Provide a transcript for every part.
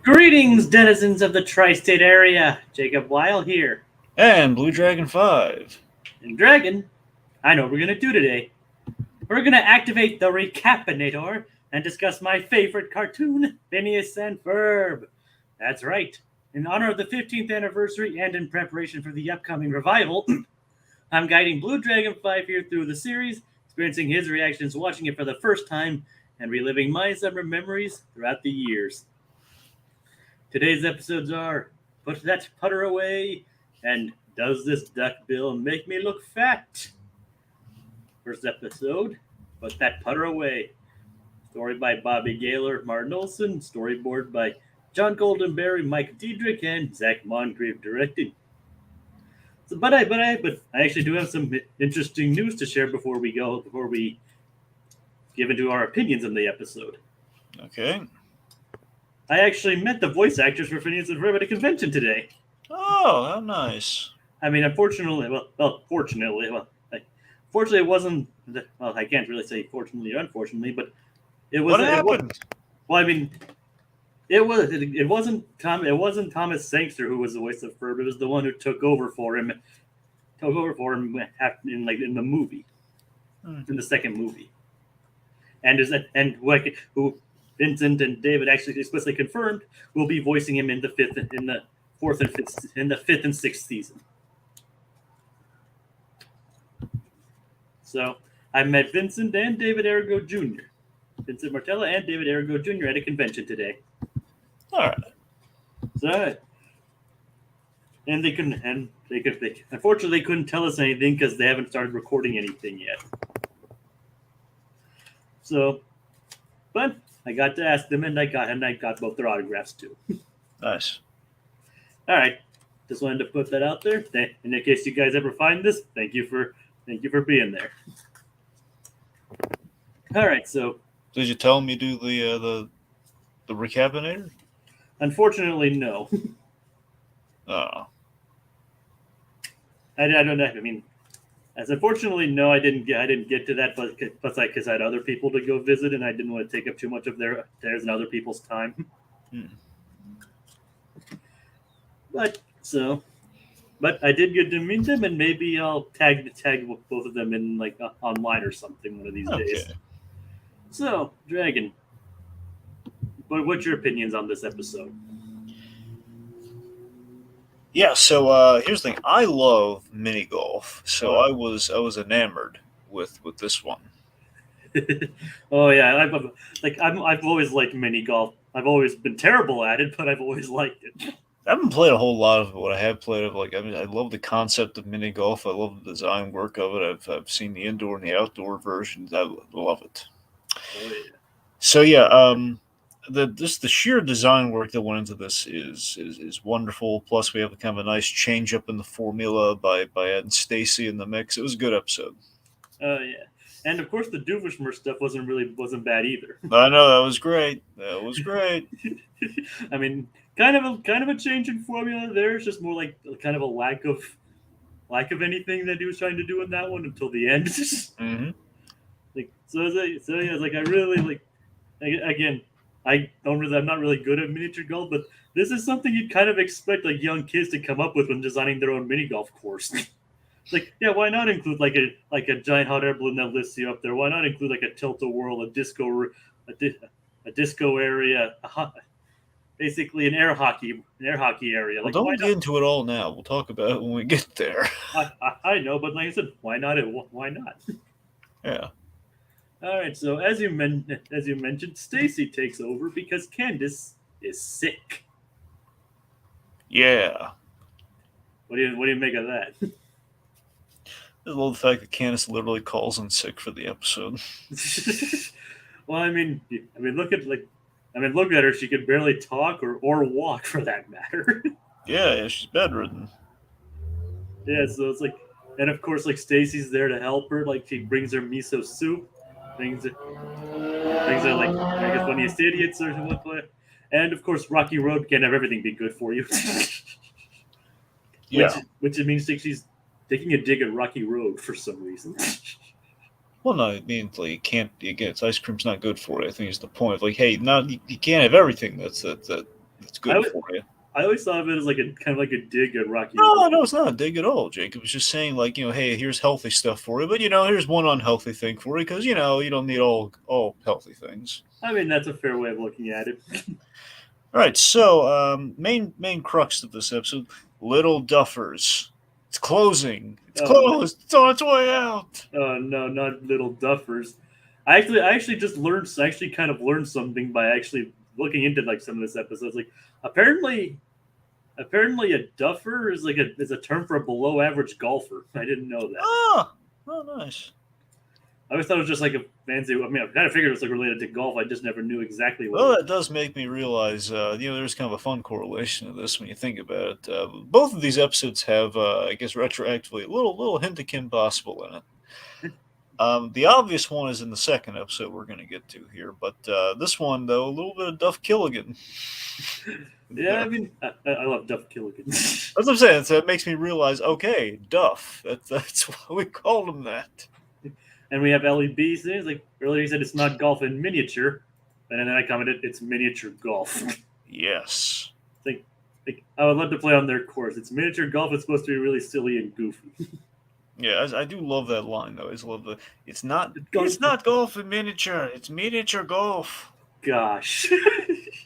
Greetings, denizens of the tri-state area. Jacob Weil here. And Blue Dragon 5. And Dragon, I know what we're going to do today. We're going to activate the Recap-inator and discuss my favorite cartoon, Phineas and Ferb. That's right. In honor of the 15th anniversary and in preparation for the upcoming revival, I'm guiding Blue Dragon 5 here through the series, experiencing his reactions watching it for the first time, and reliving my summer memories throughout the years. Today's episodes are Put That Putter Away and Does This Duckbill Make Me Look Fat? First episode, Put That Putter Away. Story by Bobby Gaylor, Martin Olson. Storyboard by John Goldenberry, Mike Diedrich, and Zach Moncrief directed. So, but I actually do have some interesting news to share before we give into our opinions on the episode. Okay. I actually met the voice actors for Phineas and Ferb at a convention today. Oh, how nice. I mean, fortunately, it wasn't. Well, I can't really say fortunately or unfortunately, but it was. What happened? It wasn't Thomas Sangster who was the voice of Ferb. It was the one who took over for him in the movie, in the second movie, who Vincent and David actually explicitly confirmed will be voicing him in the fifth and sixth season. So I met Vincent and David Arago Jr. Vincent Martella and David Arago Jr. at a convention today. All right. So, and they unfortunately they couldn't tell us anything because they haven't started recording anything yet. So, but I got to ask them, and I got both their autographs too. Nice. All right, just wanted to put that out there. In case you guys ever find this, thank you for being there. All right, so did you tell him you do the Recap-inator? Unfortunately, no. Oh. I don't know. I mean, as unfortunately, no, I didn't get to that, but because I had other people to go visit, and I didn't want to take up too much of theirs and other people's time. But I did get to meet them, and maybe I'll tag both of them in online or something one of these days. So, Dragon, what's your opinions on this episode? Yeah, so here's the thing. I love mini golf, so I was enamored with this one. Oh yeah, I've always liked mini golf. I've always been terrible at it, but I've always liked it. I haven't played a whole lot of it. What I have played of, I love the concept of mini golf. I love the design work of it. I've seen the indoor and the outdoor versions. I love it. Oh yeah. So yeah, the sheer design work that went into this is wonderful. Plus, we have kind of a nice change up in the formula by adding Stacy in the mix. It was a good episode. Oh yeah, and of course the Doofenshmirtz stuff wasn't bad either. I know, that was great. I mean, kind of a change in formula there. It's just more like kind of a lack of anything that he was trying to do in that one until the end. Mm-hmm. I really again. I'm not really good at miniature golf, but this is something you'd kind of expect young kids to come up with when designing their own mini golf course. Why not include a giant hot air balloon that lifts you up there? Why not include a tilt-a-whirl, a disco area, basically an air hockey area? Well, don't get into it all now. We'll talk about it when we get there. I know, but like I said, why not? Why not? Yeah. All right, so as you mentioned, Stacy takes over because Candace is sick. Yeah. What do you make of that? I love the fact that Candace literally calls in sick for the episode. Well, I mean, look at her. She could barely talk or walk, for that matter. Yeah, she's bedridden. Yeah, so it's and of course, Stacy's there to help her. She brings her miso soup. Brings her I guess Funniest Idiots or something. And of course, Rocky Road can't have everything be good for you. Yeah. Which means she's taking a dig at Rocky Road for some reason. Well, no, it means you can't. Again, ice cream's not good for you. I think is the point. Hey, you can't have everything. That's It's good for you. I always thought of it as like a kind of like a dig at Rocky. No, it's not a dig at all, Jake. It was just saying, like, hey, here's healthy stuff for you, but here's one unhealthy thing for you because you don't need all healthy things. I mean, that's a fair way of looking at it. All right, so main crux of this episode: Little Duffers. It's closing. It's closed. It's on its way out. Oh no, not Little Duffers. I actually just learned. I actually kind of learned something by actually looking into like some of this episodes. Like apparently a duffer is a term for a below average golfer. I didn't know that. Oh, nice. I always thought it was just like a fancy. I mean, I kind of figured it was like related to golf. I just never knew exactly what. Well, that does make me realize, there's kind of a fun correlation to this when you think about it. Both of these episodes have, I guess, retroactively a little hint of Kim Possible in it. The obvious one is in the second episode we're going to get to here, but this one, though, a little bit of Duff Killigan. Yeah, I mean, I love Duff Killigan. That's what I'm saying. So it makes me realize, okay, Duff. That's why we called him that. And we have Ellie B saying, like earlier he said it's not golf in miniature, and then I commented it's miniature golf. Yes. Like I would love to play on their course. It's miniature golf. It's supposed to be really silly and goofy. Yeah, I do love that line though. I just love it's not golf in miniature. It's miniature golf. Gosh.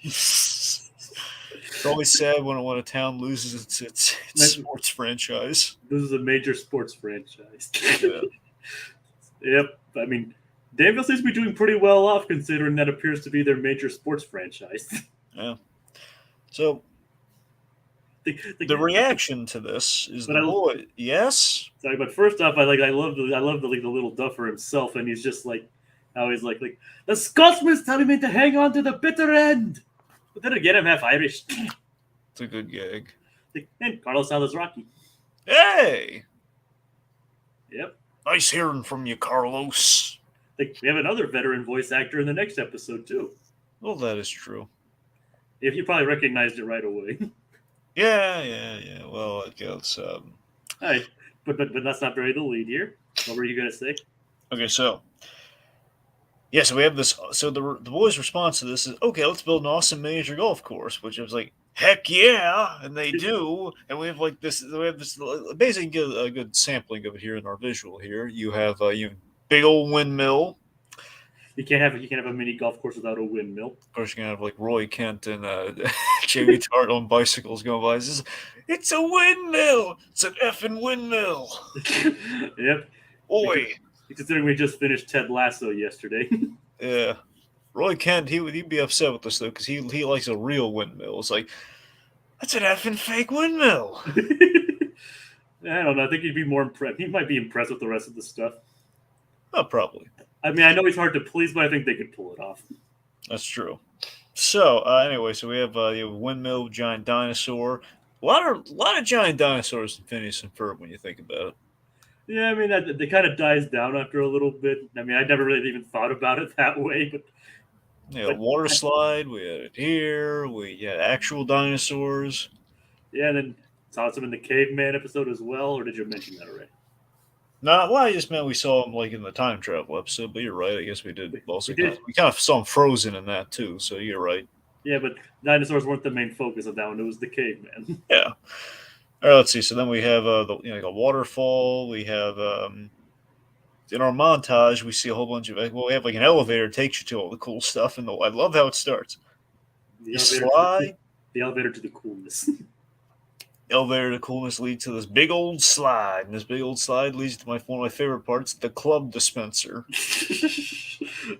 It's always sad when a town loses its sports franchise. This is a major sports franchise. Yeah. Yep. I mean, Danville seems to be doing pretty well off considering that appears to be their major sports franchise. Yeah. So the reaction to this is boy. Yes. Sorry, but first off, I love the little duffer himself, and he's just like, how he's like the Scotsman's telling me to hang on to the bitter end. But then again, I'm half Irish. It's a good gag. And Carlos Alazraki. Hey. Yep. Nice hearing from you, Carlos. We have another veteran voice actor in the next episode too. Well, that is true. If you probably recognized it right away. Yeah. Well, it goes. All right, but that's not very the lead here. What were you gonna say? Okay, so so we have this. So the boys' response to this is, okay, let's build an awesome miniature golf course, which I was like, heck yeah, and they do. And we have this basically a good sampling of it here in our visual here. You have big old windmill. You can't have a mini golf course without a windmill. Of course, you're gonna have like Roy Kent and Jamie Tart on bicycles going by. It's a windmill. It's an effing windmill. Yep. Oi. Considering we just finished Ted Lasso yesterday. Yeah. Roy Kent, he'd be upset with this though because he likes a real windmill. It's like, that's an effing fake windmill. I don't know. I think he'd be more impressed. He might be impressed with the rest of the stuff. Oh, probably. I mean, I know he's hard to please, but I think they could pull it off. That's true. So anyway, so we have windmill, giant dinosaur. A lot of giant dinosaurs in Phineas and Ferb when you think about it. Yeah, I mean, they kind of dies down after a little bit. I mean, I never really even thought about it that way, but. Yeah, water slide. We had it here. We had actual dinosaurs. Yeah, and then saw some in the caveman episode as well, or did you mention that already? No, well, I just meant we saw him like in the time travel episode, but you're right. I guess we did also. We kind of saw him frozen in that too, so you're right. Yeah, but dinosaurs weren't the main focus of that one. It was the caveman. Yeah. All right, let's see. So then we have like a waterfall. We have in our montage we see a whole bunch of we have like an elevator takes you to all the cool stuff, and I love how it starts. The elevator to the coolness. Elevator to coolness leads to this big old slide, and this big old slide leads to one of my favorite parts, the club dispenser.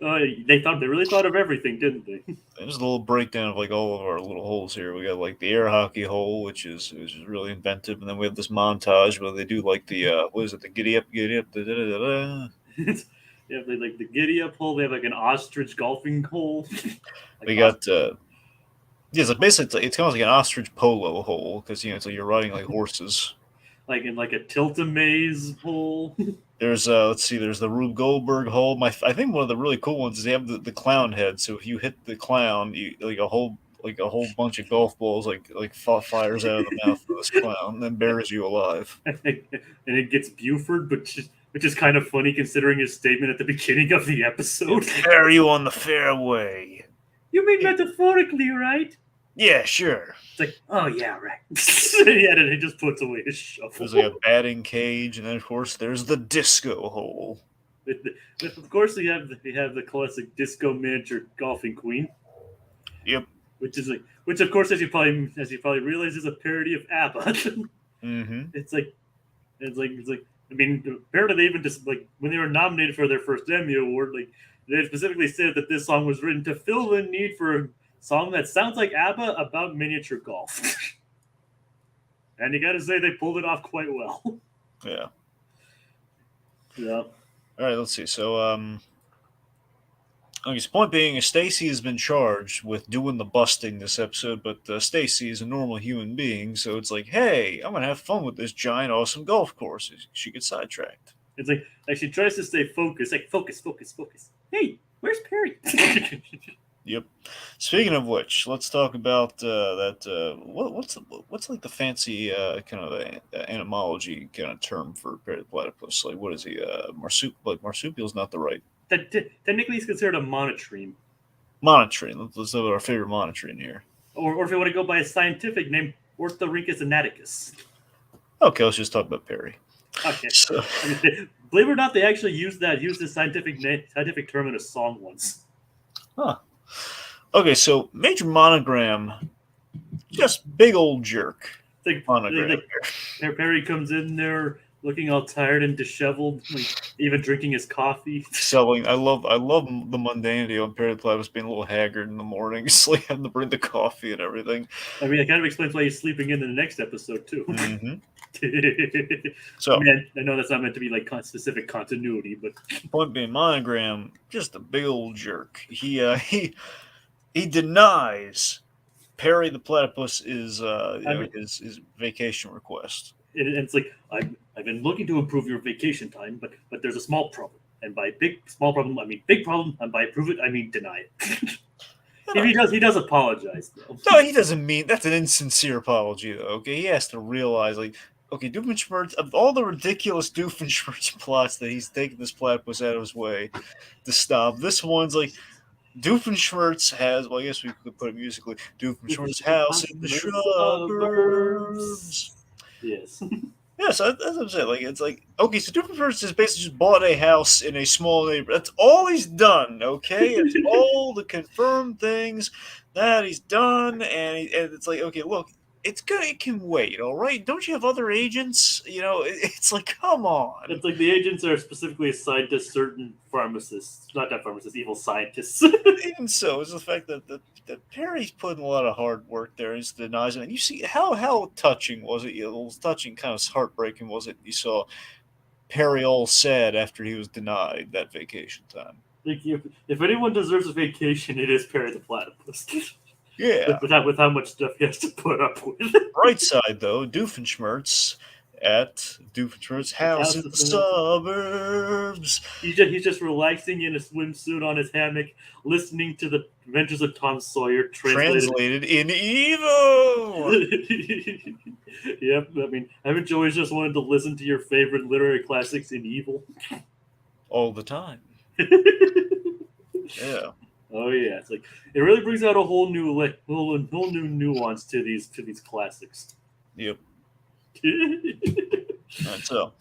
They really thought of everything, didn't they? There's a little breakdown of like all of our little holes here. We got like the air hockey hole, which is really inventive, and then we have this montage where they do like the the giddy up, da-da-da-da. Yeah, they like the giddy up hole. They have like an ostrich golfing hole. We got. So basically, it's kind of like an ostrich polo hole because it's like you're riding like horses. Like in like a tilt-a-maze hole. There's there's the Rube Goldberg hole. I think one of the really cool ones is they have the clown head. So if you hit the clown, you like a whole bunch of golf balls like fires out of the mouth of this clown, and then buries you alive. And it gets Buford, which is kind of funny considering his statement at the beginning of the episode. Bury you on the fairway. You mean metaphorically, right? Yeah, sure. It's like, oh yeah, right. Yeah, and he just puts away his shovel. There's like a batting cage, and then of course there's the disco hole. Of course, we have the classic disco miniature golfing queen. Yep. Which of course, as you probably realize, is a parody of ABBA. Mm-hmm. It's like. I mean, apparently they even just like when they were nominated for their first Emmy Award, like they specifically said that this song was written to fill the need for a song that sounds like ABBA about miniature golf. And you got to say they pulled it off quite well. Yeah. Yeah. All right. Let's see. So, okay, so point being, Stacy has been charged with doing the busting this episode, but Stacy is a normal human being, so it's like, hey, I'm gonna have fun with this giant, awesome golf course. She gets sidetracked. It's like she tries to stay focused, like focus. Hey, where's Perry? Yep. Speaking of which, let's talk about that. What's like the fancy kind of etymology kind of term for Perry the Platypus? Like, what is he? Marsupial's not the right. Technically, he's considered a monotreme. Monotreme. Let's look at our favorite monotreme here. Or if you want to go by a scientific name, Orthorhynchus anaticus. Okay, let's just talk about Perry. Okay. So, believe it or not, they actually used this scientific term in a song once. Huh. Okay, so Major Monogram, just big old jerk. Monogram. Perry comes in there looking all tired and disheveled, like even drinking his coffee. Selling. I love the mundanity on Perry the Platypus being a little haggard in the morning, sleep, having to bring the coffee and everything. I mean, it kind of explains why he's sleeping in the next episode too. Mm-hmm. So I mean, I know that's not meant to be like specific continuity, but point being, Monogram, just a big old jerk. He denies Perry the Platypus is his vacation request. It's like I've been looking to improve your vacation time, but there's a small problem, and by small problem I mean big problem, and by improve it I mean deny it. If he does apologize though. No, he doesn't mean that's an insincere apology though. Okay, he has to realize like. Okay, Doofenshmirtz, of all the ridiculous Doofenshmirtz plots that he's taken this platypus out of his way to stop, this one's like, Doofenshmirtz has, well, I guess we could put it musically, Doofenshmirtz house in the suburbs. Yes. Yeah, so that's what I'm saying. Like, it's like, okay, so Doofenshmirtz has basically just bought a house in a small neighborhood. That's all he's done, okay? It's all the confirmed things that he's done, and it's like, okay, look, it's good. It can wait, all right? Don't you have other agents? You know, it's like, come on. It's like the agents are specifically assigned to certain pharmacists, not pharmacists, evil scientists. Even so, is the fact that Perry's putting a lot of hard work there and denies it. And you see how touching was it? It was touching, kind of heartbreaking was it? You saw Perry all sad after he was denied that vacation time. Like if anyone deserves a vacation, it is Perry the Platypus. Yeah. With how much stuff he has to put up with. Bright side, though, Doofenshmirtz at Doofenshmirtz house in the suburbs. He's just relaxing in a swimsuit on his hammock, listening to the Adventures of Tom Sawyer translated in Evo. Yep, I mean, haven't you always just wanted to listen to your favorite literary classics in Evil? All the time. Yeah. Oh yeah, it's like it really brings out a whole new nuance to these classics. Yep. Right, so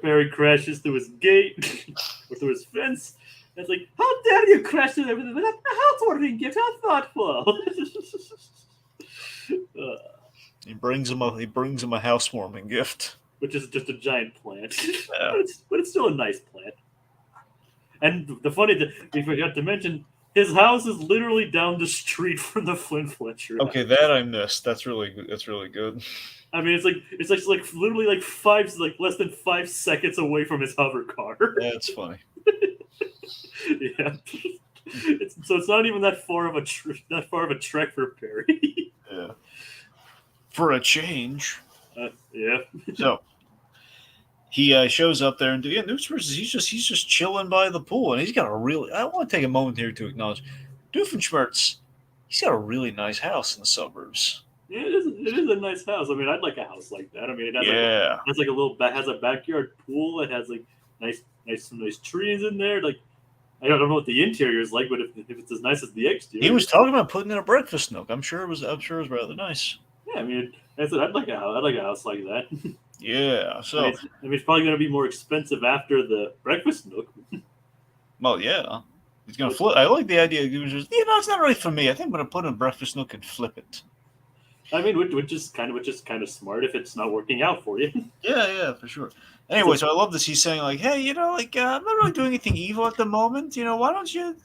Perry crashes through his gate or through his fence. And it's like, how dare you crash through everything without a housewarming gift? How thoughtful! He brings him a housewarming gift, which is just a giant plant. Yeah. but it's still a nice plant. And the funny thing we forgot to mention. His house is literally down the street from the Flint Fletcher. Okay, that I missed. That's really good. I mean, it's like literally like less than 5 seconds away from his hover car. That's funny. Yeah, so it's not even that far of a trek for Perry. Yeah, for a change. Yeah. So he shows up there, and Doofenshmirtz, he's just chilling by the pool, and he's got a really. I want to take a moment here to acknowledge Doofenshmirtz. He's got a really nice house in the suburbs. Yeah, it is a nice house. I mean, I'd like a house like that. I mean, it has has a backyard pool. It has like some nice trees in there. Like, I don't know what the interior is like, but if it's as nice as the exterior, He was talking about putting in a breakfast nook. I'm sure it was rather nice. yeah, I mean, that's what I'd like a house like that. Yeah. So, I mean, it's probably going to be more expensive after the breakfast nook. well, yeah. He's gonna flip. I like the idea. It's not really for me. I think I'm gonna put in a breakfast nook and flip it. I mean, which is kind of smart if it's not working out for you. Yeah, for sure. Anyway, so I love this. He's saying like, hey, I'm not really doing anything evil at the moment. Why don't you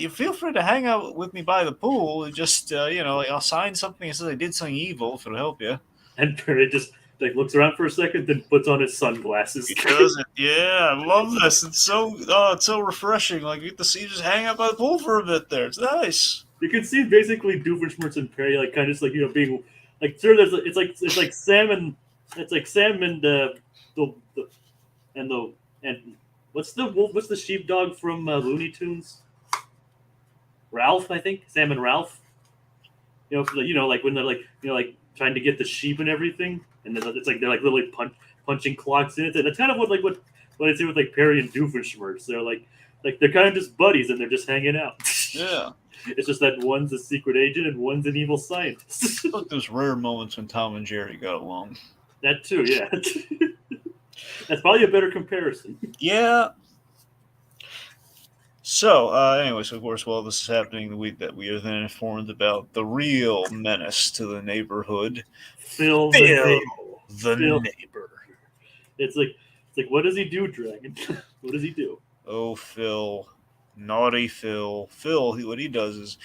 feel free to hang out with me by the pool and just like I'll sign something that says I did something evil if it'll help you. And Perry just like looks around for a second, then puts on his sunglasses. He does it. Yeah, I love this. It's so refreshing. Like you get to see you just hang out by the pool for a bit there. It's nice. You can see basically Doofenshmirtz and Perry like kind of just like being like sure there's it's like Sam and and what's the sheepdog from Looney Tunes? Ralph, I think. Sam and Ralph. Like when they're like trying to get the sheep and everything, and then it's like they're like literally punching clocks in it. And that's kind of what I say with like Perry and Doofenshmirtz. They're like they're kind of just buddies and they're just hanging out. Yeah. It's just that one's a secret agent and one's an evil scientist. Look, those rare moments when Tom and Jerry got along. That too, yeah. That's probably a better comparison. Yeah. So, anyways, of course, while this is happening, the week that we are then informed about the real menace to the neighborhood, Phil the neighbor. It's like what does he do, Dragon? What does he do? Oh, Phil, naughty Phil. Phil, what he does is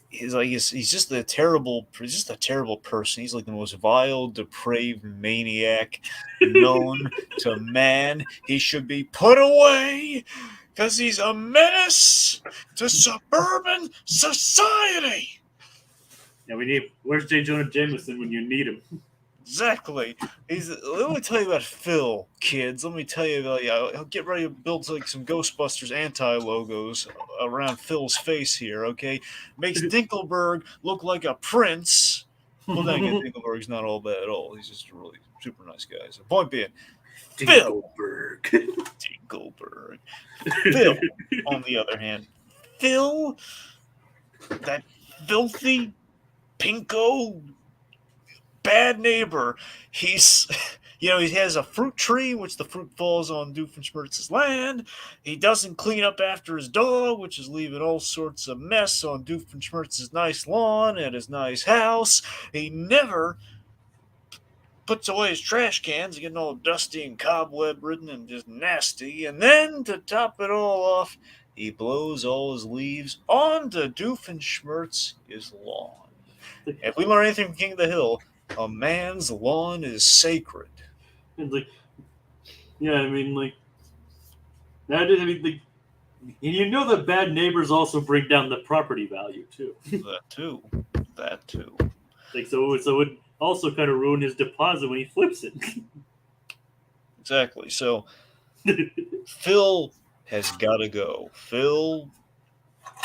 he's just a terrible person. He's like the most vile, depraved maniac known to man. He should be put away. Because he's a menace to suburban society. Yeah, where's J. Jonah Jameson when you need him? Exactly. Let me tell you about Phil, kids. Let me tell you about I'll get ready to build like some Ghostbusters anti-logos around Phil's face here, okay? Makes Dinkelberg look like a prince. Well, then again, Dinkelberg's not all bad at all. He's just a really super nice guy. So point being, Dinkelberg. Dinkelberg. Phil, on the other hand, Phil, that filthy, pinko, bad neighbor. He has a fruit tree, which the fruit falls on Doofenshmirtz's land. He doesn't clean up after his dog, which is leaving all sorts of mess on Doofenshmirtz's nice lawn and his nice house. He never puts away his trash cans, getting all dusty and cobweb-ridden and just nasty. And then, to top it all off, he blows all his leaves onto Doofenshmirtz's lawn. If we learn anything from King of the Hill, a man's lawn is sacred. And that bad neighbors also bring down the property value too. That too. So it would also kind of ruin his deposit when he flips it. Exactly. So Phil has got to go. Phil,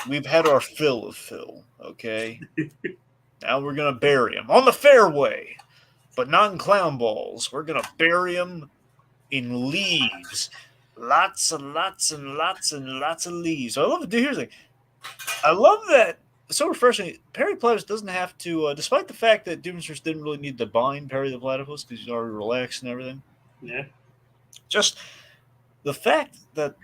we've had our fill of Phil, okay? Now we're going to bury him on the fairway, but not in clown balls. We're going to bury him in leaves. Lots and lots and lots and lots of leaves. I love it. Dude, here's the thing. I love that. It's so refreshing. Perry Platypus doesn't have to, despite the fact that Doofenshmirtz didn't really need to bind Perry the Platypus because he's already relaxed and everything. Yeah. Just the fact that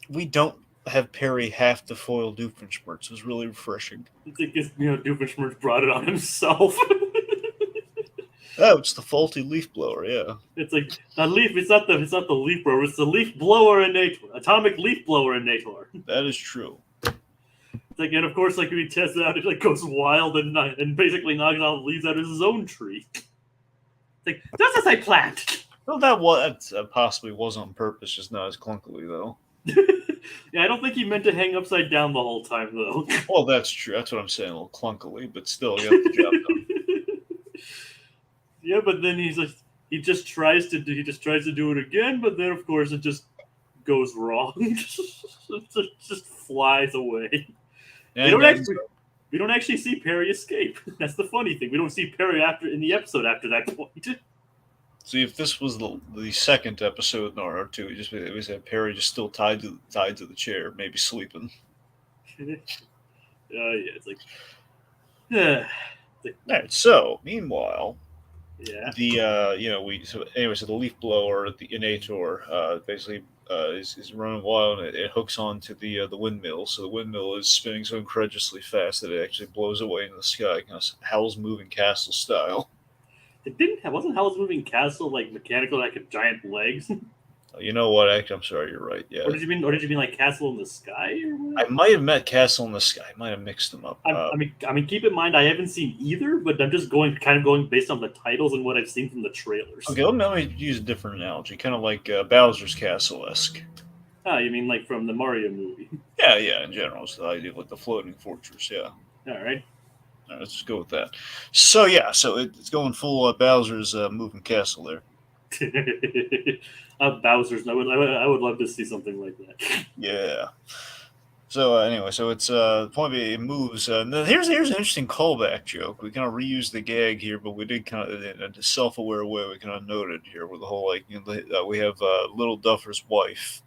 we don't have Perry have to foil Doofenshmirtz was really refreshing. It's like Doofenshmirtz brought it on himself. Oh, it's the faulty leaf blower, yeah. It's like a leaf. It's not the leaf blower. It's the leaf blower-inator, atomic leaf blower-inator. That is true. Like, and of course, like when he tests it out, it like goes wild and basically knocks all the leaves out of his own tree. It's like, just as I planned. Well, that possibly was on purpose, just not as clunkily though. Yeah, I don't think he meant to hang upside down the whole time though. Well, that's true. That's what I'm saying, a little clunkily, but still, you got the job done. Yeah, but then he just tries to do it again, but then of course it just goes wrong. It just flies away. We don't actually see Perry escape. That's the funny thing. We don't see Perry in the episode after that point. See, if this was the second episode in RR2, it was had Perry just still tied to the chair, maybe sleeping. Yeah, it's like, All right. So meanwhile, yeah. so the leaf blower, the Inator, basically is running wild, and it hooks onto the windmill. So the windmill is spinning so incredulously fast that it actually blows away in the sky, kind of Howl's Moving Castle style. Wasn't Howl's Moving Castle like mechanical, like a giant legs? You know what? Actually, I'm sorry. You're right. Yeah, Or did you mean like Castle in the Sky or I whatever? might have met Castle in the Sky. I might have mixed them up. Keep in mind I haven't seen either, but I'm just going based on the titles and what I've seen from the trailers. Okay, let me use a different analogy, kind of like Bowser's Castle esque. Ah, you mean like from the Mario movie? Yeah. In general, it's the idea of like the floating fortress. Yeah. All right. All right, let's just go with that. So yeah, so it's going full Bowser's moving castle there. Bowser's. I would love to see something like that. Yeah. So anyway, so it's point being, it moves. Here's an interesting callback joke. We kind of reused the gag here, but we did kind of in a self-aware way. We kind of noted here with the whole we have Little Duffer's wife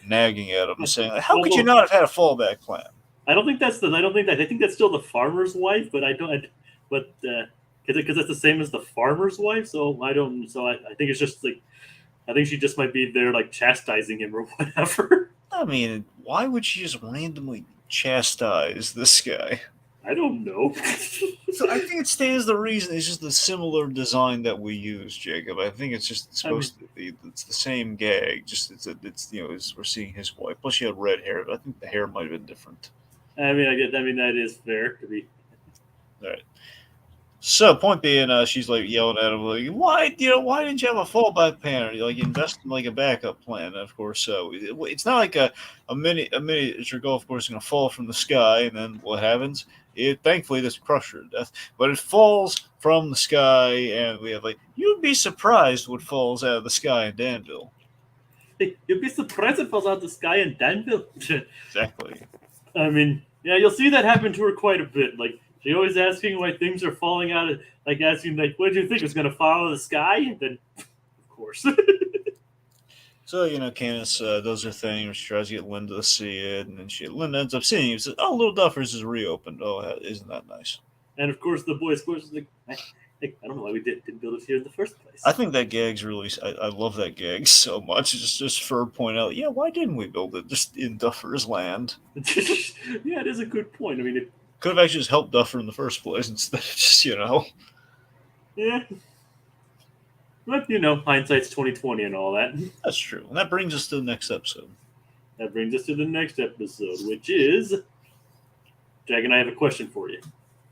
nagging at him, saying, "How could you not have had a fallback plan?" I don't think that's the. I don't think that. I think that's still the farmer's wife, but I don't. But because it's the same as the farmer's wife, so I don't. So I think it's just like, I think she just might be there like chastising him or whatever. I mean, why would she just randomly chastise this guy? I don't know. So I think it stands the reason. It's just the similar design that we use, Jacob. I think it's just supposed to be. It's the same gag. Just we're seeing his wife. Plus, she had red hair, but I think the hair might have been different. I mean that is fair to be. All right. So point being, she's like yelling at him, like, "Why didn't you have a fallback plan? Or, like invest in like a backup plan?" And of course, it's not like a miniature golf course is going to fall from the sky, and then what happens? It thankfully does crush her to death, but it falls from the sky, and we have like you'd be surprised what falls out of the sky in Danville. Hey, you'd be surprised if it falls out the sky in Danville. Exactly. I mean, yeah, you'll see that happen to her quite a bit. Like she always asking why things are falling out of, like asking like, "What do you think is going to fall out of the sky?" And then, of course. So Candace does her thing. She tries to get Linda to see it, and then Linda ends up seeing it. And says, "Oh, Little Duffers is reopened. Oh, isn't that nice?" And of course, the boys, of course, is like, I don't know why we didn't build it here in the first place. I think that gag's really. I love that gag so much. It's just Ferb point out, yeah, why didn't we build it just in Duffer's land? Yeah, it is a good point. I mean, it could have actually just helped Duffer in the first place instead of just Yeah. But hindsight's 2020 and all that. That's true. And that brings us to the next episode. That brings us to the next episode, which is Jack and I have a question for you.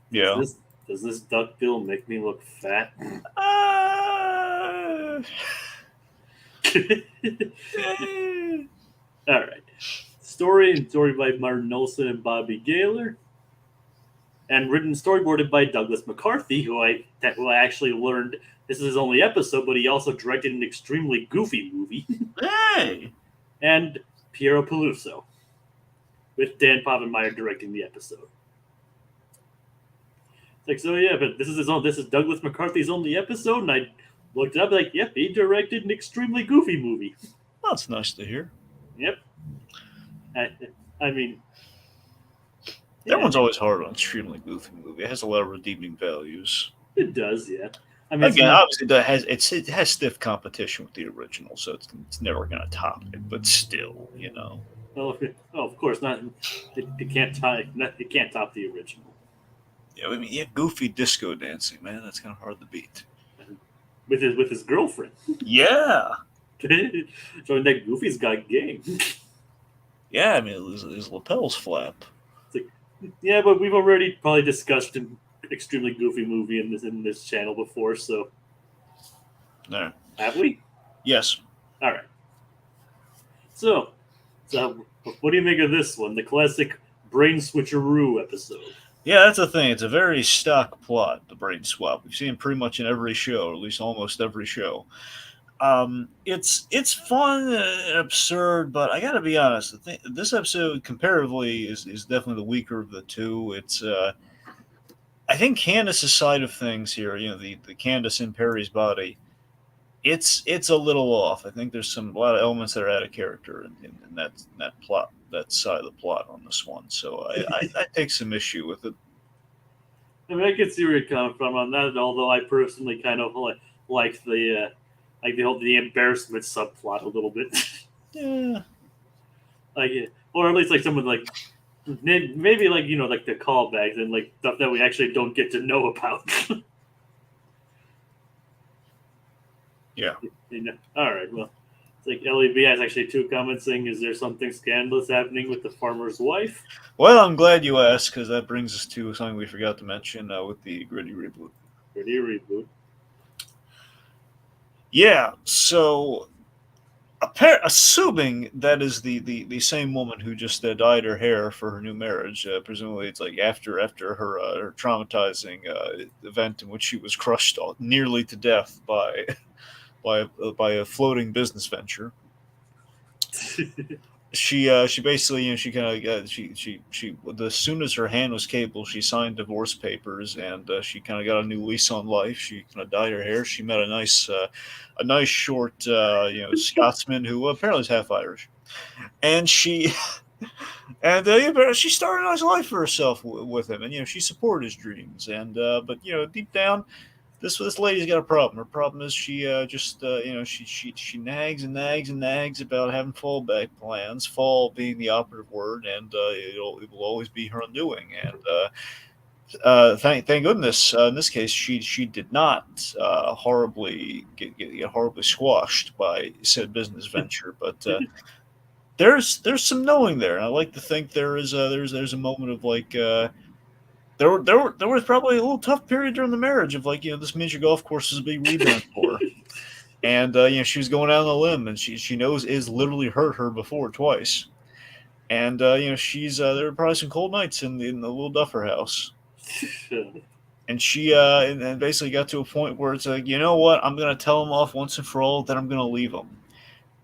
Yeah. Does this Duckbill make me look fat? All right. Story by Martin Olson and Bobby Gaylor, and written storyboarded by Douglas McCarthy, who I actually learned this is his only episode, but he also directed an extremely goofy movie. Hey! And Piero Peluso, with Dan Povenmire directing the episode. It's like, so yeah, but this is Douglas McCarthy's only episode, and I looked it up, like, yep, he directed an extremely goofy movie. That's nice to hear. Yep. I mean, that one's always hard on extremely goofy movie. It has a lot of redeeming values. It does, yeah. I mean, again, obviously, it has stiff competition with the original, so it's never going to top it. But still, Well, of course not. It can't top the original. Yeah, I mean, goofy disco dancing, man. That's kind of hard to beat. With his girlfriend. Yeah. Showing that Goofy's got game. Yeah, I mean, his lapels flap. Yeah, but we've already probably discussed an extremely goofy movie in this channel before, so. No. Have we? Yes. All right. So what do you make of this one? The classic brain switcheroo episode. Yeah, that's the thing. It's a very stock plot, the brain swap. We've seen pretty much in every show, or at least almost every show. It's fun and absurd, but I got to be honest. This episode, comparatively, is definitely the weaker of the two. It's I think Candace's side of things here, the Candace in Perry's body, it's a little off. I think there's a lot of elements that are out of character in that plot, that side of the plot on this one. So I take some issue with it. I mean, I can see where you're coming from on that. Although I personally kind of like the embarrassment subplot a little bit, Yeah, or at least like someone like maybe like like the callbacks and like stuff that we actually don't get to know about. yeah. All right, well, it's like LEB has actually two comments saying, "Is there something scandalous happening with the farmer's wife?" Well, I'm glad you asked because that brings us to something we forgot to mention with the Gritty reboot. Pretty reboot. Yeah, so assuming that is the same woman who just dyed her hair for her new marriage, presumably it's like after her traumatizing event in which she was crushed nearly to death by by a floating business venture. She basically she kind of she as soon as her hand was capable, she signed divorce papers and she kind of got a new lease on life. She kind of dyed her hair. She met a nice short Scotsman who apparently is half Irish, and she she started a nice life for herself with him, and she supported his dreams. And but deep down, this lady's got a problem. Her problem is she just she nags and nags and nags about having fallback plans. Fall being the operative word, and it will always be her undoing. And thank goodness in this case she did not horribly get horribly squashed by said business venture, but. There's some knowing there, and I like to think there's a moment of like there was probably a little tough period during the marriage of like this miniature golf course is a big rebound for her, and she was going out on a limb, and she knows is literally hurt her before twice, and she's there were probably some cold nights in the little Duffer house, and she and basically got to a point where it's like, you know what, I'm gonna tell him off once and for all, then I'm gonna leave him.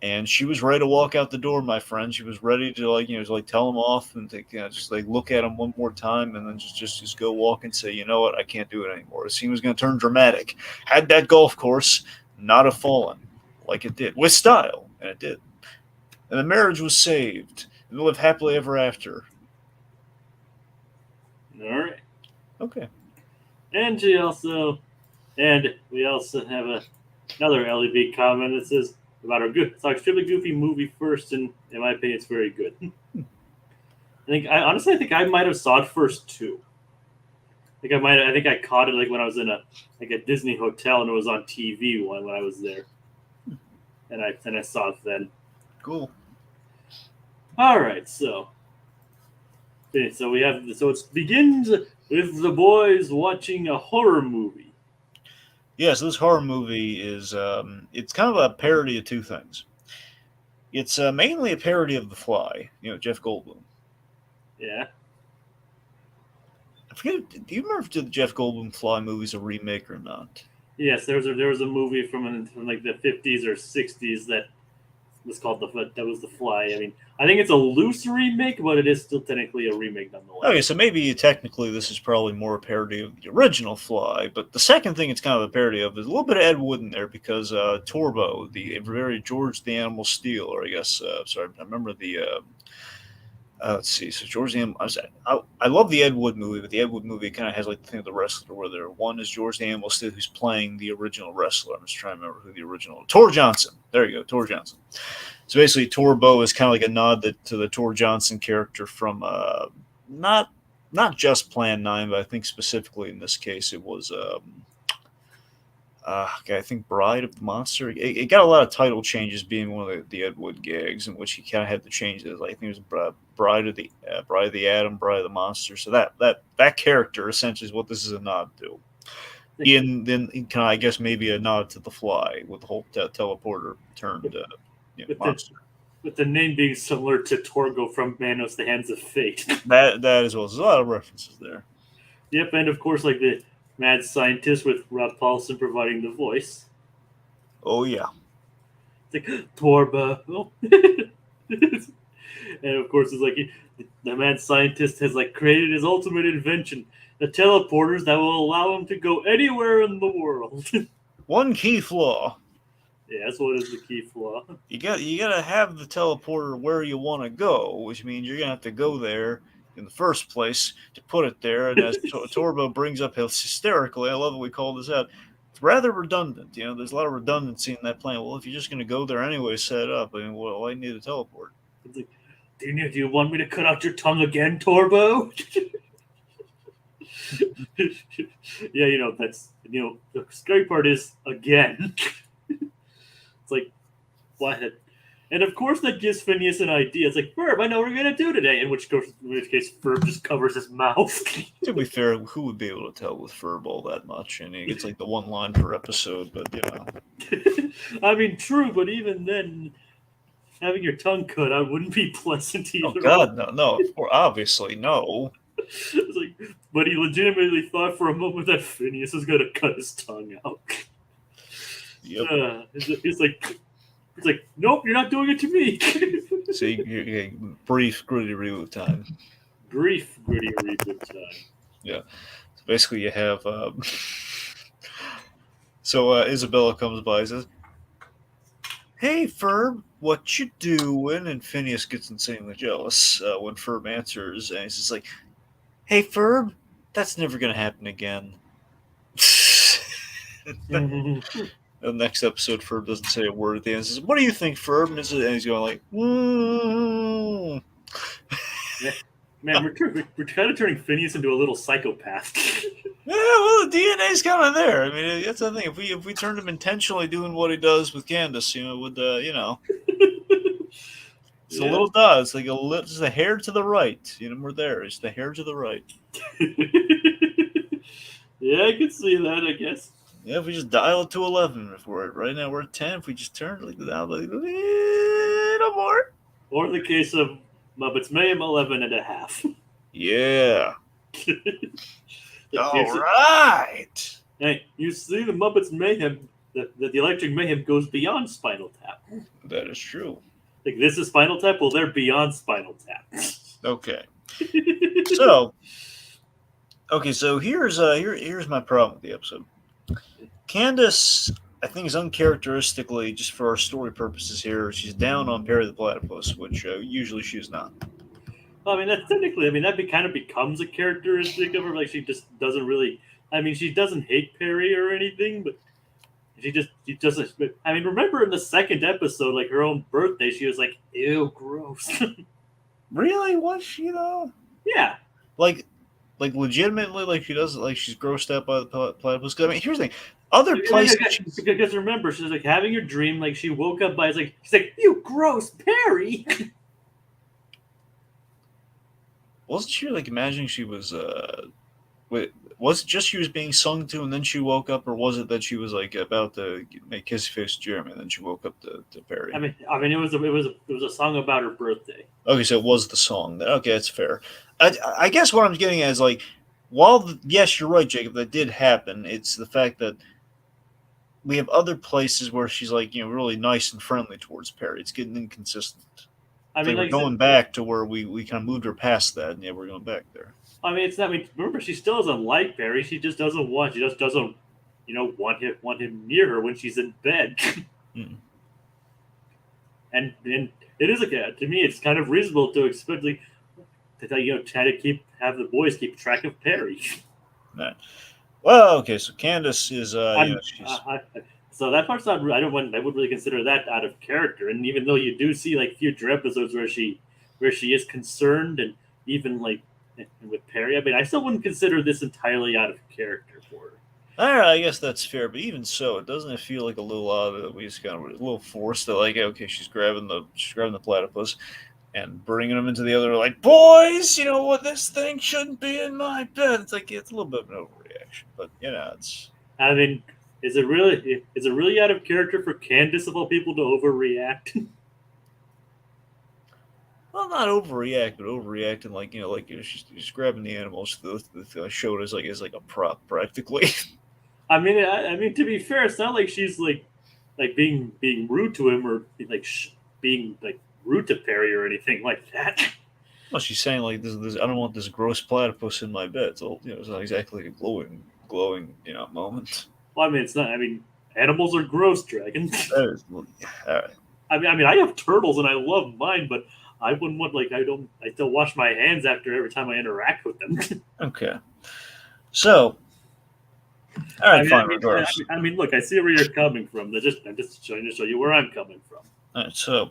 And she was ready to walk out the door, my friend. She was ready to tell him off and to just like look at him one more time, and then just go walk and say, you know what, I can't do it anymore. The scene was going to turn dramatic. Had that golf course not have fallen like it did with style, and it did, and the marriage was saved, and they lived happily ever after. All right. Okay. And we also have another LEB comment that says about our good. It's an extremely goofy movie first, and in my opinion, it's very good. I think I might have saw it first too. I think I caught it like when I was in a Disney hotel and it was on TV when I was there, and I saw it then. Cool. All right, so it begins with the boys watching a horror movie. Yeah, so this horror movie is it's kind of a parody of two things. It's mainly a parody of The Fly, Jeff Goldblum. Yeah. I forget. Do you remember if the Jeff Goldblum Fly movie is a remake or not? Yes, there was a movie from like the 50s or 60s that was called The Fly. I mean, I think it's a loose remake, but it is still technically a remake nonetheless. Okay, so maybe technically this is probably more a parody of the original Fly, but the second thing it's kind of a parody of is a little bit of Ed Wood in there because Torbo, the very George the Animal Steel, or I guess, sorry, I remember the, let's see, so George the Animal, I love the Ed Wood movie, but the Ed Wood movie kind of has like the thing of the wrestler where one is George the Animal Steel who's playing the original wrestler. I'm just trying to remember who the original, Tor Johnson. There you go, Tor Johnson. So basically, Torbo is kind of like a nod to the Tor Johnson character from not just Plan 9, but I think specifically in this case it was I think Bride of the Monster. It got a lot of title changes, being one of the Ed Wood gags in which he kind of had to change it. I think it was Bride of the Atom, Bride of the Monster. So that character essentially is what this is a nod to. I guess maybe a nod to The Fly with the whole teleporter turned monster. With the name being similar to Torgo from Manos, The Hands of Fate. that as well. There's a lot of references there. Yep, and of course, like the mad scientist with Rob Paulson providing the voice. Oh yeah. It's like Torbo. And of course, it's like the mad scientist has like created his ultimate invention, the teleporters that will allow him to go anywhere in the world. One key flaw. Yes, what is the key flaw? You gotta have the teleporter where you want to go, which means you're gonna have to go there in the first place to put it there. And as Torbo brings up hysterically, I love that we call this out. It's rather redundant. There's a lot of redundancy in that plan. Well, if you're just gonna go there anyway, set it up. I mean, why need a teleport? It's like, do you want me to cut out your tongue again, Torbo? Yeah, that's the scary part is again. It's like, what? And of course that gives Phineas an idea. It's like, Ferb, I know what we're gonna do today. In which case, Ferb just covers his mouth. To be fair, who would be able to tell with Ferb all that much? And it's like the one line per episode, but I mean, true, but even then, having your tongue cut out wouldn't be pleasant either. Oh God, no, obviously no. It's like, but he legitimately thought for a moment that Phineas was gonna cut his tongue out. Yep. It's like, nope, you're not doing it to me. See, brief, gritty reboot time. Brief, gritty reboot time. Yeah. So basically, you have. So Isabella comes by and says, "Hey, Ferb, what you doing?" And Phineas gets insanely jealous when Ferb answers, and he's just like, "Hey, Ferb, that's never gonna happen again." The next episode, Ferb doesn't say a word at the end. Says, "What do you think, Ferb?" And he's going like, Man, we're kind of turning Phineas into a little psychopath. Yeah, well, the DNA's kind of there. I mean, that's the thing. If we turned him intentionally doing what he does with Candace, it would, it's a little dot. It's like just a hair to the right. We're there. It's the hair to the right. Yeah, I can see that, I guess. Yeah, if we just dial it to 11, right now we're at 10. If we just turn it down a little more. Or the case of Muppets Mayhem 11 and a half. Yeah. All right. Hey, you see the Muppets Mayhem, the Electric Mayhem goes beyond Spinal Tap. That is true. Like, this is Spinal Tap? Well, they're beyond Spinal Tap. Okay. So here's my problem with the episode. Candace, I think, is uncharacteristically, just for our story purposes here, she's down on Perry the Platypus, which usually she's not. Well, I mean, that technically, that kind of becomes a characteristic of her. Like, she just doesn't really. I mean, she doesn't hate Perry or anything, but she doesn't. I mean, remember in the second episode, like her own birthday, she was like, "Ew, gross." Really? Was she though? Yeah. Like legitimately, like she doesn't, like she's grossed out by the platypus. I mean, here's the thing. Other places, because remember, she's like having her dream. Like she woke up by, she's like, "You gross, Perry." Wasn't she like imagining she was? Wait, was it just she was being sung to, and then she woke up, or was it that she was like about to make kissy face to Jeremy, and then she woke up to Perry? I mean, it was a song about her birthday. Okay, so it was the song. Okay, that's fair. I guess what I'm getting at is like, yes, you're right, Jacob. That did happen. It's the fact that we have other places where she's like, really nice and friendly towards Perry. It's getting inconsistent. I mean, we're going back to where we kind of moved her past that, and yeah, we're going back there. I mean, it's not. I mean, remember, she still doesn't like Perry. She just doesn't want. She just doesn't, want him near her when she's in bed. And it is to me, it's kind of reasonable to expect try to have the boys keep track of Perry. Right. Well, okay, so Candace is so that part's not. I wouldn't really consider that out of character. And even though you do see like future episodes where she is concerned, and even like with Perry, I mean, I still wouldn't consider this entirely out of character for her. All right, I guess that's fair, but even so, doesn't it feel like a little odd that we just kind of a little forced that, like, okay, she's grabbing the platypus and bringing them into the other, like, boys, what, this thing shouldn't be in my bed. It's like, it's a little bit of an overreaction, but it's. I mean, is it really out of character for Candace of all people to overreact? Well, not overreact, but overreacting like she's grabbing the animals. The show is like a prop practically. I mean, to be fair, it's not like she's like being rude to him or being like rude to Perry or anything like that. Well, she's saying like this. I don't want this gross platypus in my bed. So it's not exactly like a glowing moment. Well, I mean, it's not. I mean, Animals are gross, Dragon. That is, all right. I mean, I have turtles and I love mine, but I wouldn't want I still wash my hands after every time I interact with them. Okay. So, all right, fine. Regardless. I mean, look, I see where you're coming from. I'm just trying to show you where I'm coming from. All right, so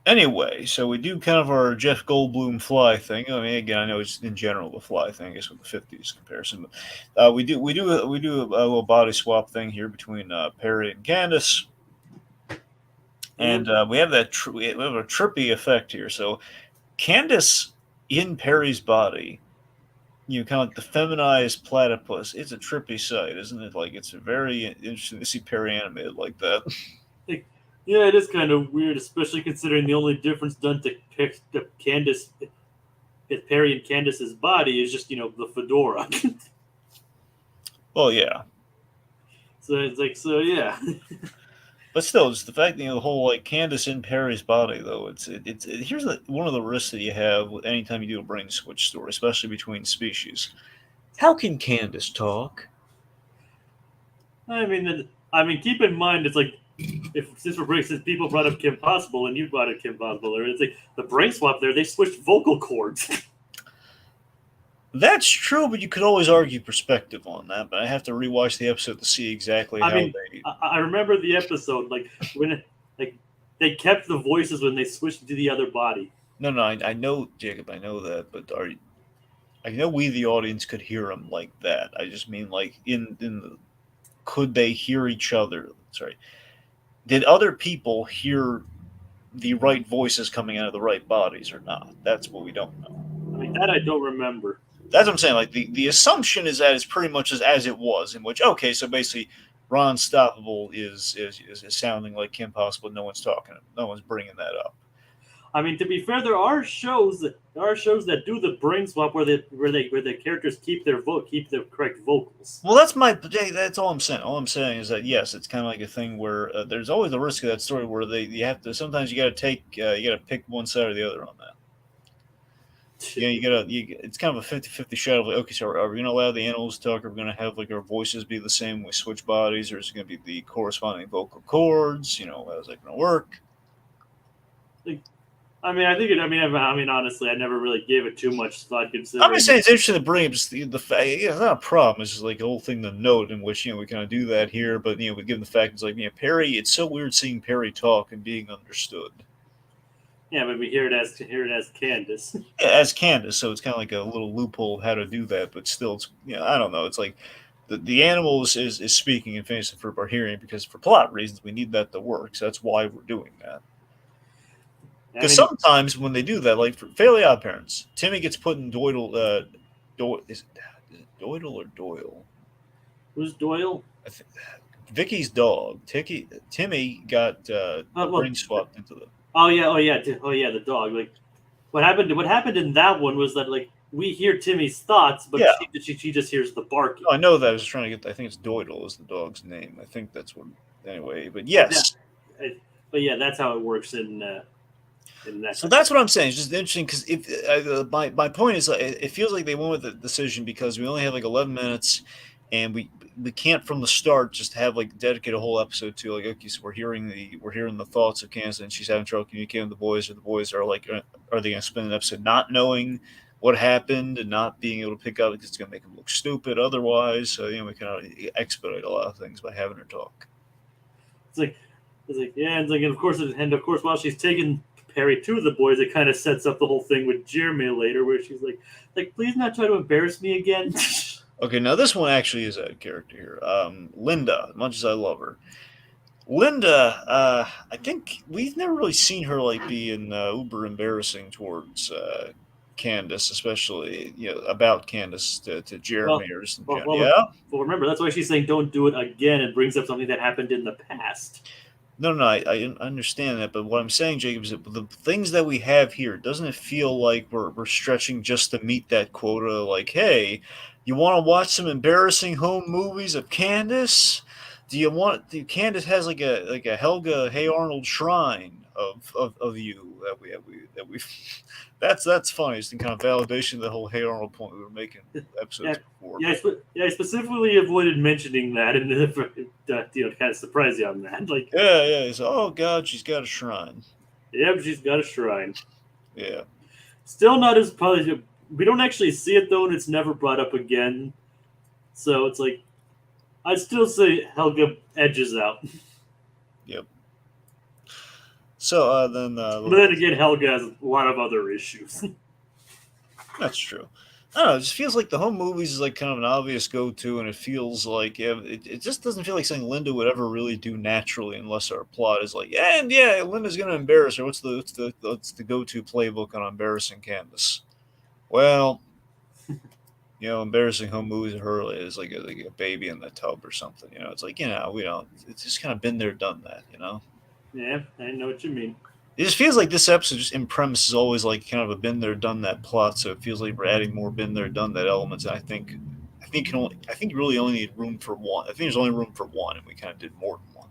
anyway, so we do kind of our Jeff Goldblum fly thing. I mean, again, I know it's in general the fly thing, I guess with the '50s comparison, but we do a little body swap thing here between Perry and Candace, and we have that we have a trippy effect here. So Candace in Perry's body, kind of like the feminized platypus. It's a trippy sight, isn't it? Like, it's very interesting to see Perry animated like that. Yeah, it is kind of weird, especially considering the only difference done to Candace, Perry and Candace's body is just the fedora. Well, yeah. So it's like, so yeah. But still, it's the fact that the whole like Candace in Perry's body, though. Here's one of the risks that you have anytime you do a brain switch story, especially between species. How can Candace talk? I mean, keep in mind, it's like since people brought up Kim Possible and you brought up Kim Possible, it's like the brain swap there. They switched vocal cords. That's true, but you could always argue perspective on that. But I have to rewatch the episode to see exactly how they. I remember the episode when they kept the voices when they switched to the other body. No, I know, Jacob. I know that, but I know we, the audience, could hear them like that. I just mean like could they hear each other? Sorry, did other people hear the right voices coming out of the right bodies or not? That's what we don't know. I mean, that I don't remember. That's what I'm saying. Like the assumption is that it's pretty much as it was. In which, okay, so basically, Ron Stoppable is sounding like Kim Possible. No one's talking. No one's bringing that up. I mean, to be fair, there are shows that do the brain swap where the characters keep the correct vocals. Well, that's all I'm saying. All I'm saying is that yes, it's kind of like a thing where there's always the risk of that story where you have to. Sometimes you got to pick one side or the other on that. Yeah, it's kind of a 50-50 shot of like, okay, so are we going to allow the animals to talk? Are we going to have like our voices be the same when we switch bodies, or is it going to be the corresponding vocal cords? How's that going to work? I mean, honestly, I never really gave it too much thought. Considering I'm just saying it's interesting to bring up just the fact. It's not a problem. It's just like a whole thing to note in which we kind of do that here, but we give the fact it's like Perry. It's so weird seeing Perry talk and being understood. Yeah, but we hear it as Candace. Yeah, as Candace, so it's kind of like a little loophole of how to do that, but still, it's I don't know. It's like the animal is speaking and Phineas and Ferb are hearing because for plot reasons we need that to work. So that's why we're doing that. Because sometimes when they do that, like for Fairly Odd Parents, Timmy gets put in Doyle. Is it Doyle or Doyle? Who's Doyle? I think Vicky's dog. Timmy got brain swapped into the. Oh yeah, the dog. Like what happened in that one was that like we hear Timmy's thoughts, but she just hears the barking. Oh, I know that. I was trying to get. I think it's Doyle is the dog's name. I think that's what. Anyway, but yes. Yeah. But yeah, that's how it works in that. So that's what I'm saying. It's just interesting because if my point is, it feels like they went with the decision because we only have like 11 minutes, and we can't from the start just have like dedicate a whole episode to like, okay, so we're hearing the thoughts of Candace and she's having trouble communicating with the boys, or the boys are like, are they going to spend an episode not knowing what happened and not being able to pick up because it's going to make them look stupid otherwise? So we kind of expedite a lot of things by having her talk. It's like yeah, and of course while she's taking Perry to the boys, it kind of sets up the whole thing with Jeremy later, where she's like please not try to embarrass me again. Okay, now this one actually is a character here. Linda, as much as I love her. Linda, I think we've never really seen her like being uber embarrassing towards Candace, especially about Candace to Jeremy or something. Well, remember that's why she's saying don't do it again, and brings up something that happened in the past. No, I understand that, but what I'm saying, Jacob, is that the things that we have here, doesn't it feel like we're stretching just to meet that quota? Like, hey, you want to watch some embarrassing home movies of Candace? Candace has like a Helga Hey Arnold shrine of you that we that's funny. It's the kind of validation of the whole Hey Arnold point we were making episodes before. I specifically avoided mentioning that, and to kind of surprise you on that. Like, yeah. So, oh God, she's got a shrine. yep, she's got a shrine. Yeah. Still not as probably. We don't actually see it though, and it's never brought up again. So it's like, I'd still say Helga edges out. Yep. So But then again, Helga has a lot of other issues. that's true. I don't know. It just feels like the home movies is like kind of an obvious go-to, and it feels like it just doesn't feel like something Linda would ever really do naturally, unless our plot is like, Linda's gonna embarrass her. What's the go-to playbook on embarrassing Candace? Well, embarrassing home movies of her is like a baby in the tub or something. It's like we don't. It's just kind of been there, done that. Yeah, I know what you mean. It just feels like this episode just in premise is always like kind of a been there, done that plot. So it feels like we're adding more been there, done that elements. And I think you really only need room for one. I think there's only room for one, and we kind of did more than one.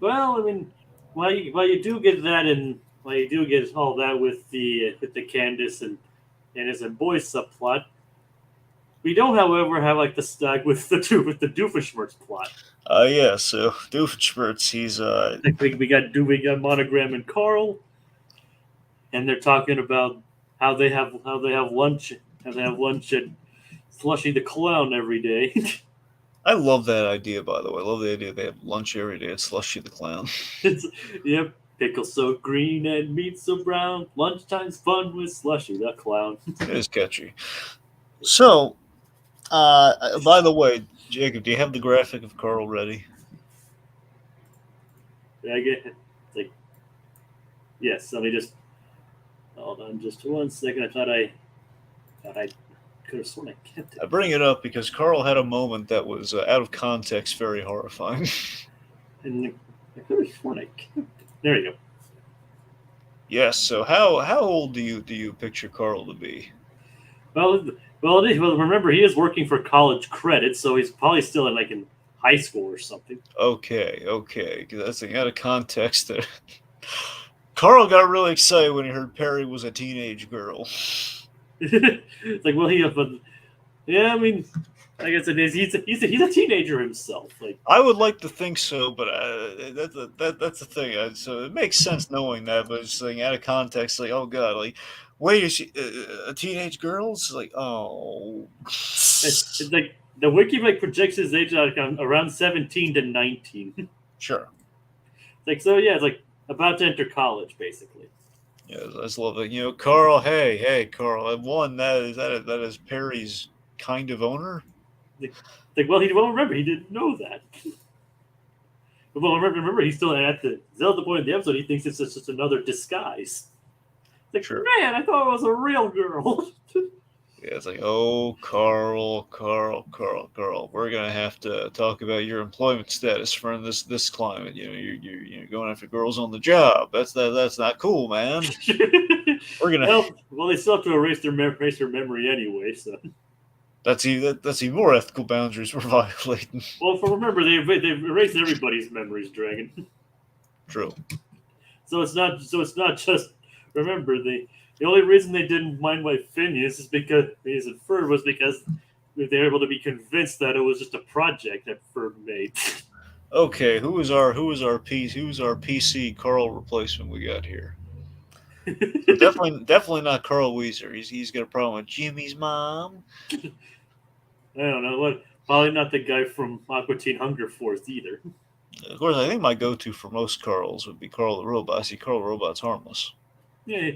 Well, I mean, while you do get that, and while you do get all that with the Candace and his and boys subplot, we don't, however, have like the stack with the Doofenshmirtz plot. Yeah. So Doofenshmirtz, he's we got Monogram and Carl, and they're talking about how they have lunch at Slushy the Clown every day. I love that idea, by the way. I love the idea they have lunch every day at Slushy the Clown. Yep. Pickle so green and meat so brown. Lunchtime's fun with Slushy the Clown. It is catchy. So, by the way, Jacob, do you have the graphic of Carl ready? Yeah, I get like, yes. Let me just hold on just 1 second. I thought I could have sworn I kept it. I bring it up because Carl had a moment that was out of context, very horrifying. And I could have sworn I kept it. There you go. Yes. So how old do you picture Carl to be? Well, remember he is working for college credit, so he's probably still in high school or something. Okay, because that's out of context there. Carl got really excited when he heard Perry was a teenage girl. It's like, well, I mean, like I said, he's a teenager himself. Like, I would like to think so, but that's the thing. So it makes sense knowing that, but it's like out of context, like, oh god, like, wait, is she a teenage girl? It's like, oh, it's like the wiki projects his age around 17 to 19. Sure. It's like, so yeah, it's like about to enter college, basically. Yeah, I just love it. Carl. Hey, Carl. I won. That is Perry's kind of owner. Like, well, remember he didn't know that. Well, remember he's still at the point of the episode. He thinks it's just another disguise. It's like, sure. Man, I thought it was a real girl. Yeah, it's like, oh, Carl, we're gonna have to talk about your employment status for this climate. You're going after girls on the job. That's not cool, man. We're gonna. Well, they still have to erase their memory anyway, so. That's even more ethical boundaries we're violating. Well, remember they've erased everybody's memories, Dragon. True. So it's not just remember the only reason they didn't mind why Phineas is because Ferb was because they were able to be convinced that it was just a project that Ferb made. Okay, who is our PC Carl replacement we got here? definitely not Carl Weezer. He's got a problem with Jimmy's mom. I don't know what. Probably not the guy from Aqua Teen Hunger Force either. Of course, I think my go-to for most Carls would be Carl the Robot. I see Carl the Robot's harmless. Yeah,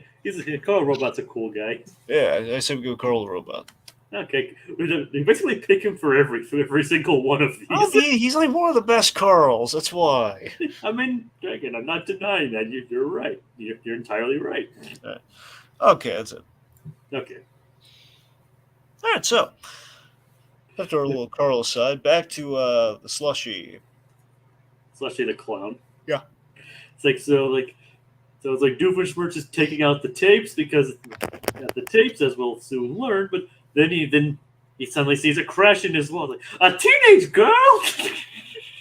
Carl the Robot's a cool guy. Yeah, I say we go Carl the Robot. Okay, we basically pick him for every single one of these. Oh, he's like one of the best Carls. That's why. I mean, Dragon, I'm not denying that. You're right. You're entirely right. Right. Okay, that's it. Okay. All right, so after our little Carl aside, back to the Slushy. Slushy the Clown. Yeah. It's like so it's like Doofenshmirtz is taking out the tapes because the tapes, as we'll soon learn, but then he suddenly sees a crash in his wall. Like, a teenage girl.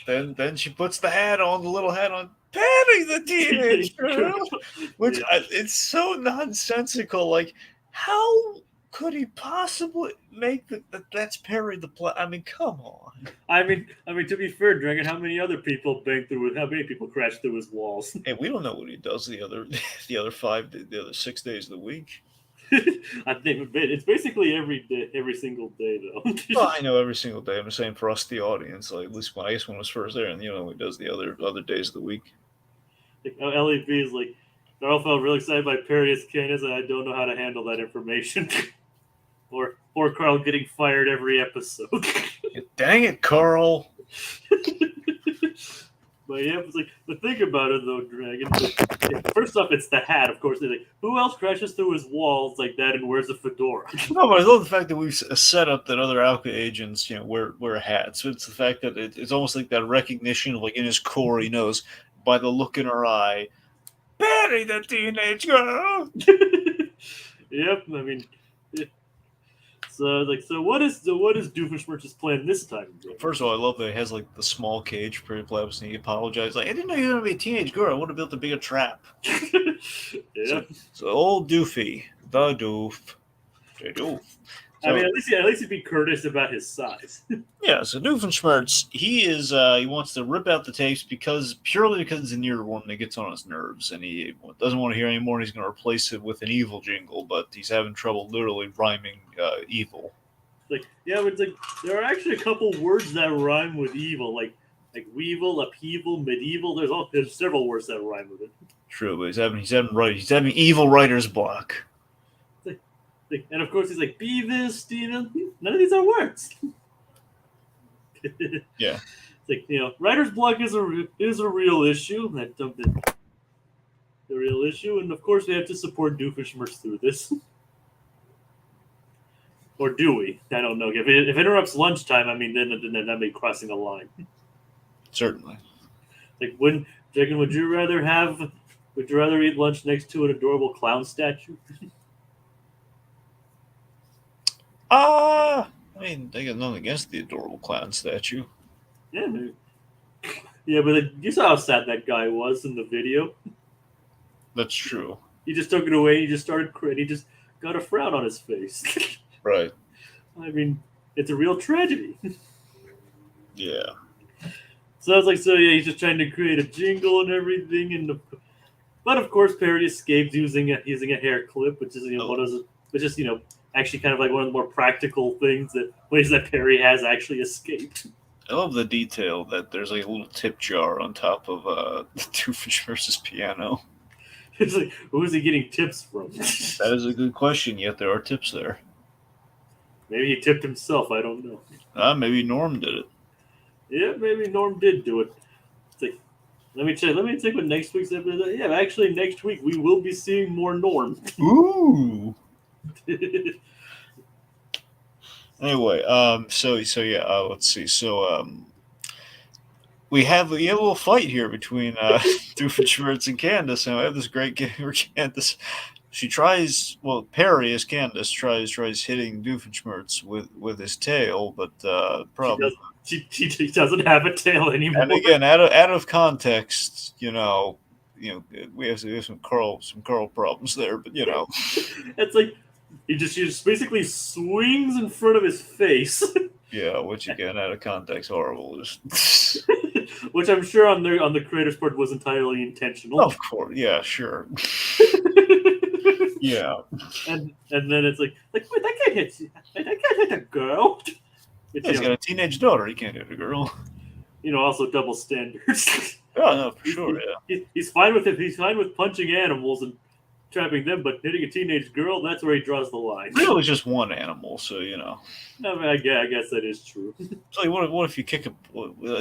Then she puts the hat on, the little hat on. Patty the teenage girl, which it's so nonsensical. Like, how could he possibly make that's Perry the Pla? I mean, come on. I mean, to be fair, Dragon, how many other people banged through? How many people crashed through his walls? Hey, we don't know what he does the other 6 days of the week. I think it's basically every day, every single day, though. Well, I know every single day. I'm just saying for us, the audience, like at least when I was first there, and he does the other days of the week. Like, LEV is like, Darl felt really excited by Perry as Candace, and I don't know how to handle that information. or Carl getting fired every episode. Dang it, Carl. But yeah, it's like, but think about it though, Dragon. First off, it's the hat, of course. They're like, who else crashes through his walls like that and wears a fedora? No, but I love the fact that we've set up that other Alka agents, wear hats. So it's the fact that it's almost like that recognition of, like, in his core, he knows by the look in her eye, Patty the teenage girl. Yep, I mean, so what is Doofenshmirtz's plan this time? Dragon? First of all, I love that he has like the small cage for plebs, and he apologized. Like, I didn't know you were gonna be a teenage girl. I would have built a bigger trap. Yeah. So old Doofy, the Doof. I mean, at least he'd be courteous about his size. Yeah, so Doofenshmirtz, he wants to rip out the tapes purely because it's a near one that gets on his nerves, and he doesn't want to hear anymore. And he's going to replace it with an evil jingle, but he's having trouble literally rhyming evil. Like, yeah, but it's like there are actually a couple words that rhyme with evil, like weevil, upheaval, medieval. There's several words that rhyme with it. True, but he's having evil writer's block. And of course, he's like, Beavis, Steven. None of these are words. Yeah. It's like, writer's block is a real issue. The real issue, and of course, we have to support Doofenshmirtz through this. Or do we? I don't know. If it interrupts lunchtime, I mean, then that'd be crossing a line. Certainly. Like, Jacob, would you rather eat lunch next to an adorable clown statue? I mean, they got nothing against the adorable clown statue. Yeah, maybe. Yeah, but you saw how sad that guy was in the video. That's true. He just took it away. He just started crying. He just got a frown on his face. Right. I mean, it's a real tragedy. Yeah. So I was like, he's just trying to create a jingle and everything, but of course, Perry escaped using a hair clip, which is actually kind of like one of the more practical things ways that Perry has actually escaped. I love the detail that there's like a little tip jar on top of Doofenshmirtz's piano. It's like, who is he getting tips from? That is a good question, yet there are tips there. Maybe he tipped himself, I don't know. Maybe Norm did it. Yeah, maybe Norm did do it. It's like, let me check what next week's episode is. Yeah, actually next week we will be seeing more Norm. Ooh. Anyway, so yeah, let's see. So we have a little fight here between Doofenshmirtz and Candace, and we have this great game where Candace, Perry as Candace tries hitting Doofenshmirtz with his tail, but probably she doesn't have a tail anymore. And again, out of context, we have some Carl problems there, but it's like he just basically swings in front of his face. Yeah, which again, out of context, horrible. Which I'm sure on the creator's part was entirely intentional. Of course, yeah, sure. Yeah. And then it's like wait, that can't hit a girl. He's got a teenage daughter. He can't hit a girl. Also double standards. Oh no, for sure. Yeah. He's fine with it. He's fine with punching animals and trapping them, but hitting a teenage girl—that's where he draws the line. Really, just one animal, so No, I guess that is true. So what if you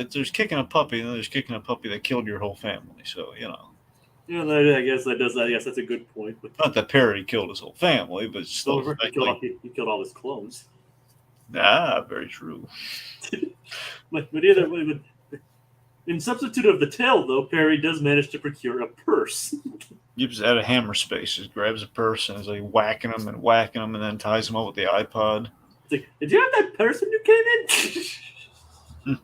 there's kicking a puppy, and then there's kicking a puppy that killed your whole family. So Yeah, I guess that does. I guess that's a good point. But not that Perry killed his whole family, but still, he killed all his clones. Very true. but either way, in substitute of the tail, though, Perry does manage to procure a purse. He just out of hammer space, just grabs a purse and is like whacking them, and then ties them up with the iPod. It's like, did you have that purse when you came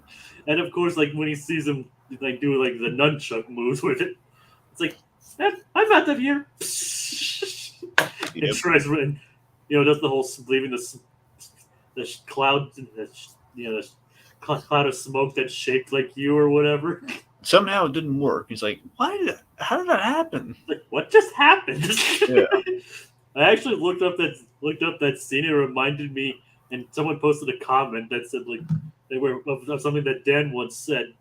in? And of course, like when he sees him like do like the nunchuck moves with it, it's like I'm out of here. Yep. And tries and does the whole leaving the cloud, the cloud of smoke that's shaped like you or whatever. Somehow it didn't work. He's like, how did that happen? Like, what just happened? Yeah. I actually looked up that scene. It reminded me, and someone posted a comment that said like they were of something that Dan once said,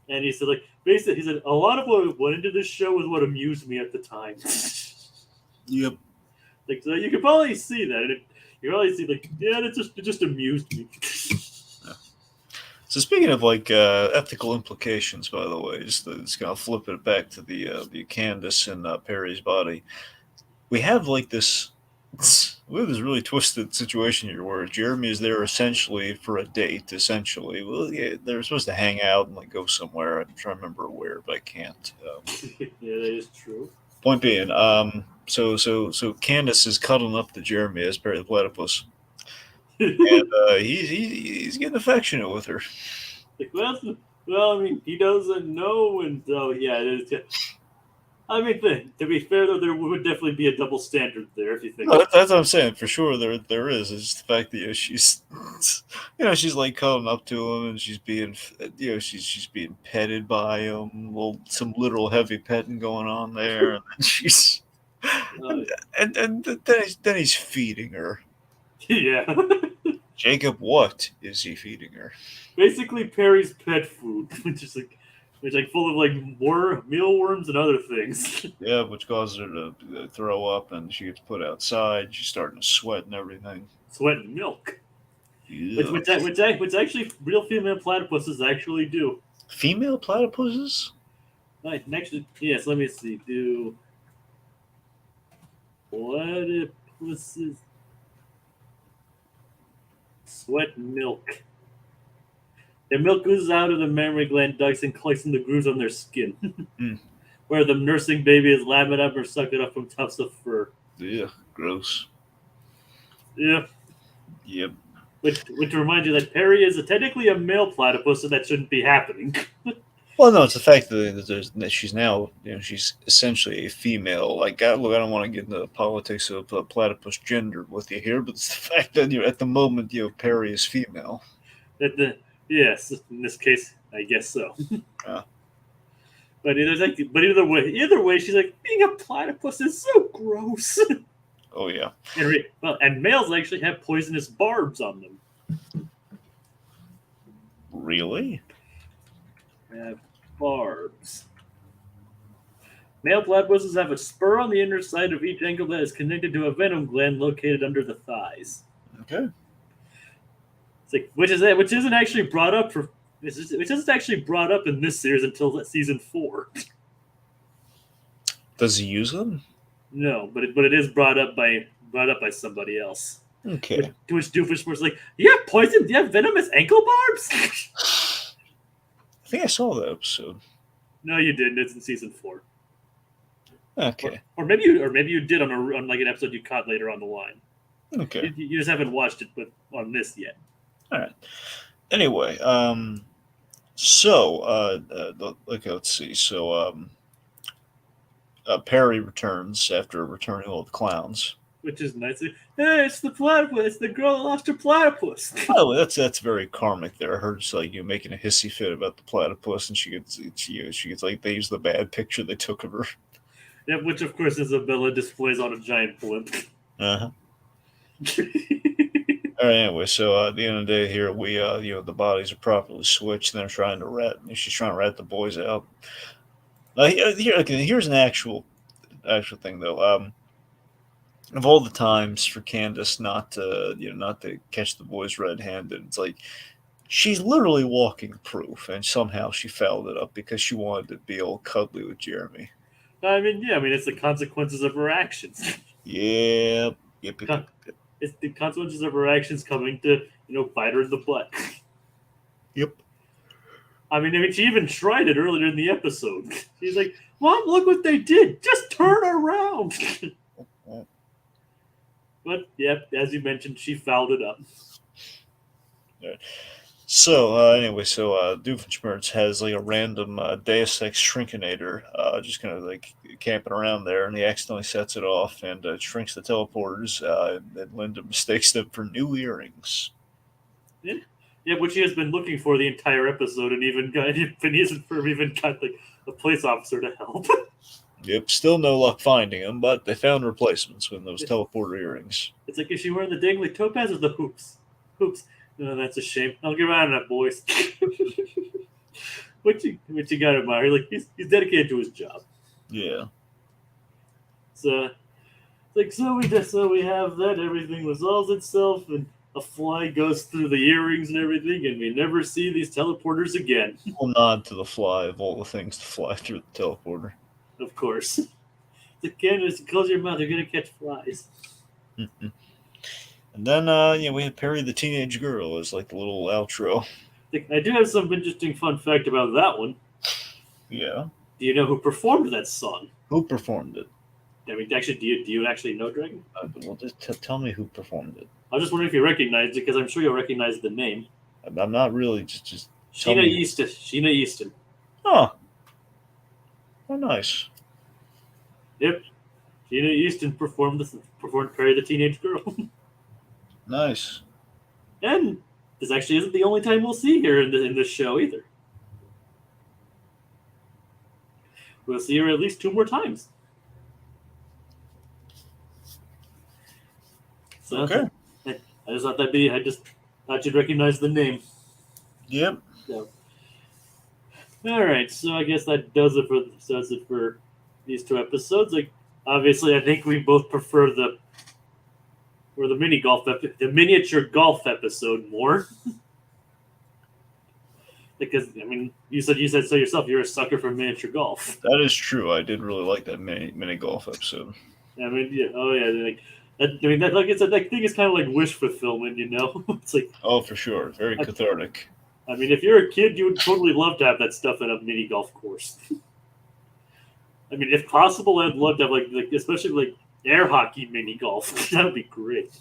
and he said like basically he said a lot of what went into this show was what amused me at the time. Yep. Like so you can probably see that, and you probably see like it just amused me. So speaking of like ethical implications, by the way, just gonna flip it back to the Candace and Perry's body. We have like this really twisted situation here where Jeremy is there essentially for a date. Essentially, well, yeah, they're supposed to hang out and like go somewhere. I'm trying to remember where, but I can't. Yeah, that is true. Point being, so Candace is cuddling up to Jeremy as Perry the Platypus, and he's getting affectionate with her. Like, well, I mean, he doesn't know, and oh yeah, it is. I mean, to be fair though, there would definitely be a double standard there if you think. No, that's what I'm saying. For sure, there is. It's just the fact that she's, she's like cuddling up to him, and she's being, she's being petted by him. Some literal heavy petting going on there, and then she's, and then he's feeding her. Yeah. Jacob, what is he feeding her? Basically, Perry's pet food, which is like full of like mealworms and other things. Yeah, which causes her to throw up, and she gets put outside. She's starting to sweat and everything. Sweat and milk. Yeah. Which actually real female platypuses actually do. Female platypuses? Right, next, yes. Let me see. Do platypuses sweat milk? Their milk oozes out of the mammary gland ducts and collects in the grooves on their skin, where the nursing baby is lap it up or suck it up from tufts of fur. Yeah, gross. Yeah. Yep. Which reminds you that Perry is technically a male platypus, so that shouldn't be happening. Well, no, it's the fact that she's now, she's essentially a female. Like, look, I don't want to get into the politics of platypus gender with you here, but it's the fact that at the moment, Perry is female. Yes, in this case, I guess so. Yeah. But either way, she's like, being a platypus is so gross. Oh yeah. And males actually have poisonous barbs on them. Really? Have barbs. Male platypuses have a spur on the inner side of each ankle that is connected to a venom gland located under the thighs. Okay. It's like, which isn't actually brought up in this series until season 4. Does he use them? No, but it is brought up by somebody else. Okay. To which Doofenshmirtz like, you have poison? Do you have venomous ankle barbs? I think I saw that episode. No, you didn't. It's in season 4. Okay. Or maybe you did on like an episode you caught later on the line. Okay. You just haven't watched it on this yet. All right. Anyway, so let's see. So Perry returns after returning all the clowns. Which is nice. Hey, it's the platypus. It's the girl that lost her platypus. Oh, that's very karmic there. Her just like making a hissy fit about the platypus, and she gets like they use the bad picture they took of her. Yeah, which of course Isabella displays on a giant blimp. Uh-huh. All right. Anyway, so at the end of the day, here we the bodies are properly switched, and they're trying to rat. She's trying to rat the boys out. Here's an actual thing though. Of all the times for Candace not to catch the boys red-handed, it's like she's literally walking proof, and somehow she fouled it up because she wanted to be all cuddly with Jeremy. I mean, it's the consequences of her actions. Yep. It's the consequences of her actions coming to bite her in the butt. Yep. I mean, she even tried it earlier in the episode. She's like, "Mom, look what they did! Just turn around." But yeah, as you mentioned, she fouled it up. Right. Anyway, Doofenshmirtz has like a random Deus Ex Shrinkinator, just kind of like camping around there, and he accidentally sets it off and shrinks the teleporters, and Linda mistakes them for new earrings. Yeah, which he has been looking for the entire episode, and even got Phineas and Ferb even got like a police officer to help. Yep, still no luck finding them, but they found replacements with those teleporter earrings. It's like, is she wearing the dangly topaz or the hoops? Hoops. No, that's a shame. I'll get around that, boys. what you got to admire? Like he's dedicated to his job. Yeah. So we have that. Everything resolves itself, and a fly goes through the earrings and everything, and we never see these teleporters again. We'll nod to the fly of all the things to fly through the teleporter. Of course. The Candace, close your mouth. You're gonna catch flies. Mm-mm. And then, we have Perry the Teenage Girl as like the little outro. I do have some interesting fun fact about that one. Yeah. Do you know who performed that song? Who performed it? I mean, actually, do you actually know, Dragon? Well, just tell me who performed it. I was just wondering if you recognized it, because I'm sure you'll recognize the name. I'm not really just. Sheena Easton. Oh. Oh, nice. Yep. Sheena Easton performed Perry the Teenage Girl. Nice. And this actually isn't the only time we'll see her in this show either. We'll see her at least 2 more times. So, okay. I just thought I just thought you'd recognize the name. Yep. So. All right, so I guess that does it for these 2 episodes. Like, obviously, I think we both prefer the miniature golf episode more. Because I mean, you said so yourself. You're a sucker for miniature golf. That is true. I did really like that mini golf episode. I mean, yeah, oh yeah, like that. I mean, that like it's that thing is kind of like wish fulfillment, you know. It's like, oh, for sure, very cathartic. I mean, if you're a kid, you would totally love to have that stuff in a mini golf course. I mean, if possible, I'd love to have like especially like air hockey mini golf. That would be great.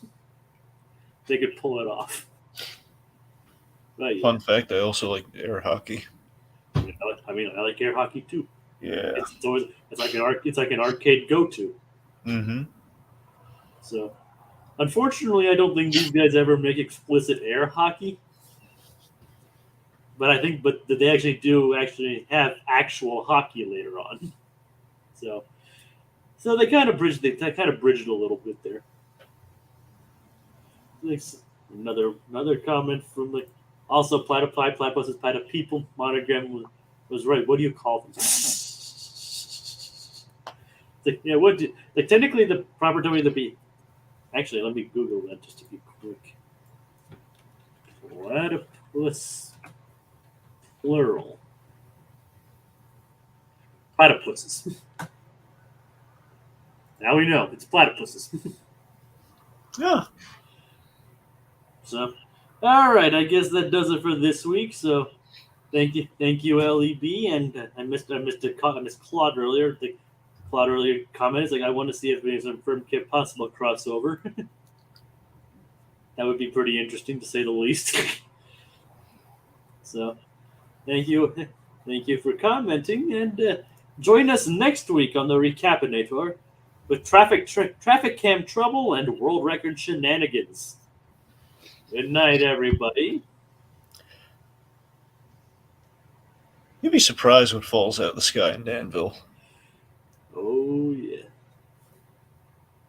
They could pull it off. But, yeah. Fun fact: I also like air hockey. I mean, I like air hockey too. Yeah, it's like an arcade go-to. Mm-hmm. So, unfortunately, I don't think these guys ever make explicit air hockey. But they actually have actual hockey later on. So they kind of bridged it a little bit there. Another comment from also platypus is platypeople. Monogram was right. What do you call them? Technically the proper term would be. Actually, let me Google that just to be quick. Platypus plural. Platypuses. Now we know it's platypuses. Yeah. So, all right. I guess that does it for this week. So, thank you, LEB, and I missed Claude earlier. Claude earlier commented like, I want to see if there's some Ferb Kit possible crossover. That would be pretty interesting to say the least. So, thank you for commenting, and join us next week on the Recap-inator with traffic cam trouble and world record shenanigans. Good night, everybody. You'd be surprised what falls out of the sky in Danville.